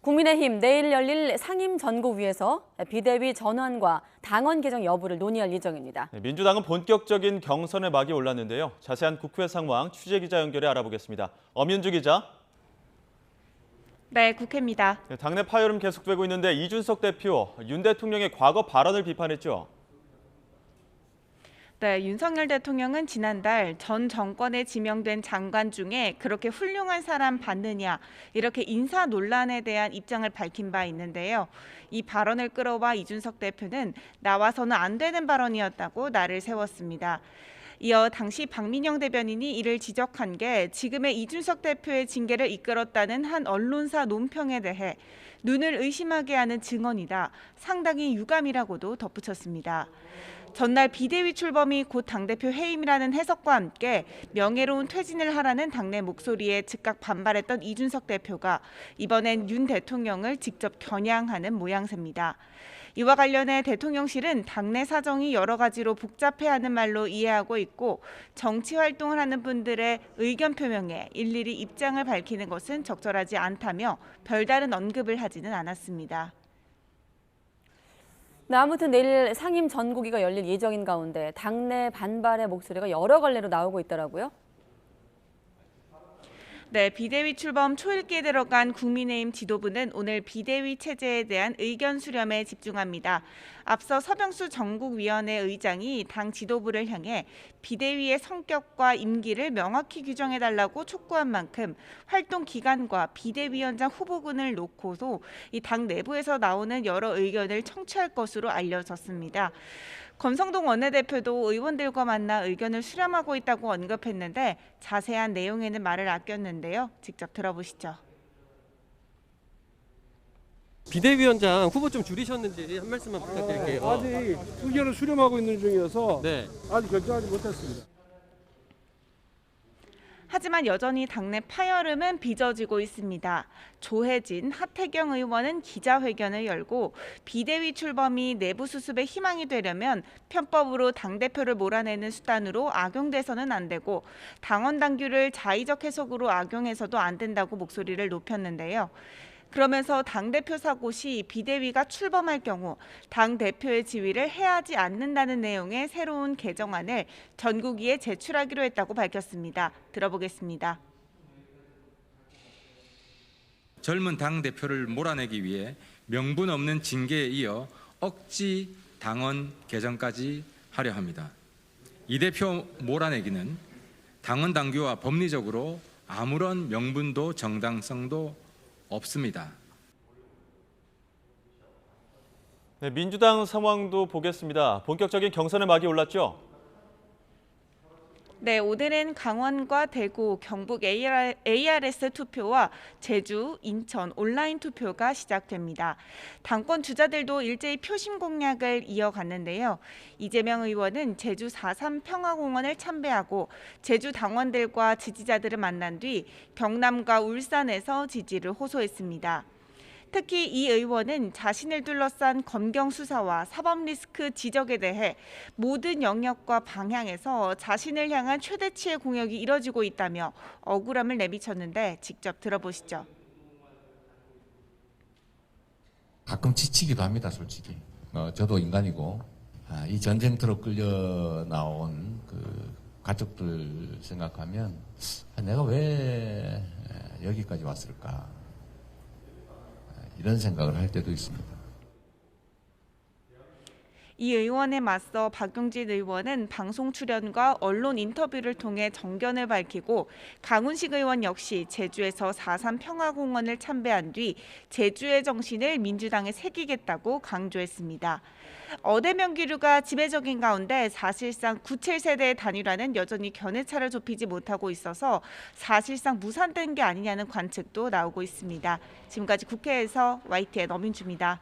국민의힘 내일 열릴 상임전국위에서 비대위 전환과 당원 개정 여부를 논의할 예정입니다. 민주당은 본격적인 경선의 막이 올랐는데요. 자세한 국회 상황 취재기자 연결해 알아보겠습니다. 엄윤주 기자. 네, 국회입니다. 당내 파열음 계속되고 있는데 이준석 대표, 윤 대통령의 과거 발언을 비판했죠. 네, 윤석열 대통령은 지난달 전 정권에 지명된 장관 중에 그렇게 훌륭한 사람 봤느냐 이렇게 인사 논란에 대한 입장을 밝힌 바 있는데요. 이 발언을 끌어와 이준석 대표는 나와서는 안 되는 발언이었다고 날을 세웠습니다. 이어 당시 박민영 대변인이 이를 지적한 게 지금의 이준석 대표의 징계를 이끌었다는 한 언론사 논평에 대해 눈을 의심하게 하는 증언이다. 상당히 유감이라고도 덧붙였습니다. 전날 비대위 출범이 곧 당대표 해임이라는 해석과 함께 명예로운 퇴진을 하라는 당내 목소리에 즉각 반발했던 이준석 대표가 이번엔 윤 대통령을 직접 겨냥하는 모양새입니다. 이와 관련해 대통령실은 당내 사정이 여러 가지로 복잡해하는 말로 이해하고 있고 정치 활동을 하는 분들의 의견 표명에 일일이 입장을 밝히는 것은 적절하지 않다며 별다른 언급을 하지는 않았습니다. 아무튼 내일 상임전국위가 열릴 예정인 가운데 당내 반발의 목소리가 여러 갈래로 나오고 있더라고요. 네, 비대위 출범 초읽기에 들어간 국민의힘 지도부는 오늘 비대위 체제에 대한 의견 수렴에 집중합니다. 앞서 서병수 전국위원회 의장이 당 지도부를 향해 비대위의 성격과 임기를 명확히 규정해달라고 촉구한 만큼 활동 기간과 비대위원장 후보군을 놓고도 이 당 내부에서 나오는 여러 의견을 청취할 것으로 알려졌습니다. 권성동 원내대표도 의원들과 만나 의견을 수렴하고 있다고 언급했는데 자세한 내용에는 말을 아꼈는데요. 직접 들어보시죠. 비대위원장 후보 좀 줄이셨는지 한 말씀만 부탁드릴게요. 아직 의견을 수렴하고 있는 중이어서 네. 아직 결정하지 못했습니다. 하지만 여전히 당내 파열음은 빚어지고 있습니다. 조혜진, 하태경 의원은 기자회견을 열고 비대위 출범이 내부 수습의 희망이 되려면 편법으로 당대표를 몰아내는 수단으로 악용돼서는 안 되고 당원 당규를 자의적 해석으로 악용해서도 안 된다고 목소리를 높였는데요. 그러면서 당대표 사고 시 비대위가 출범할 경우 당대표의 지위를 해하지 않는다는 내용의 새로운 개정안을 전국위에 제출하기로 했다고 밝혔습니다. 들어보겠습니다. 젊은 당대표를 몰아내기 위해 명분 없는 징계에 이어 억지 당원 개정까지 하려 합니다. 이 대표 몰아내기는 당원 당규와 법리적으로 아무런 명분도 정당성도 없습니다. 네, 민주당 상황도 보겠습니다. 본격적인 경선의 막이 올랐죠? 네, 오늘은 강원과 대구, 경북 ARS 투표와 제주, 인천 온라인 투표가 시작됩니다. 당권 주자들도 일제히 표심 공략을 이어갔는데요. 이재명 의원은 제주 4.3 평화공원을 참배하고 제주 당원들과 지지자들을 만난 뒤 경남과 울산에서 지지를 호소했습니다. 특히 이 의원은 자신을 둘러싼 검경 수사와 사법 리스크 지적에 대해 모든 영역과 방향에서 자신을 향한 최대치의 공격이 이뤄지고 있다며 억울함을 내비쳤는데 직접 들어보시죠. 가끔 지치기도 합니다, 솔직히. 저도 인간이고 이 전쟁터로 끌려 나온 그 가족들 생각하면 내가 왜 여기까지 왔을까? 이런 생각을 할 때도 있습니다. 이 의원에 맞서 박용진 의원은 방송 출연과 언론 인터뷰를 통해 정견을 밝히고 강훈식 의원 역시 제주에서 4.3 평화공원을 참배한 뒤 제주의 정신을 민주당에 새기겠다고 강조했습니다. 어대명 기류가 지배적인 가운데 사실상 97세대의 단일화는 여전히 견해차를 좁히지 못하고 있어서 사실상 무산된 게 아니냐는 관측도 나오고 있습니다. 지금까지 국회에서 YTN 엄윤주입니다.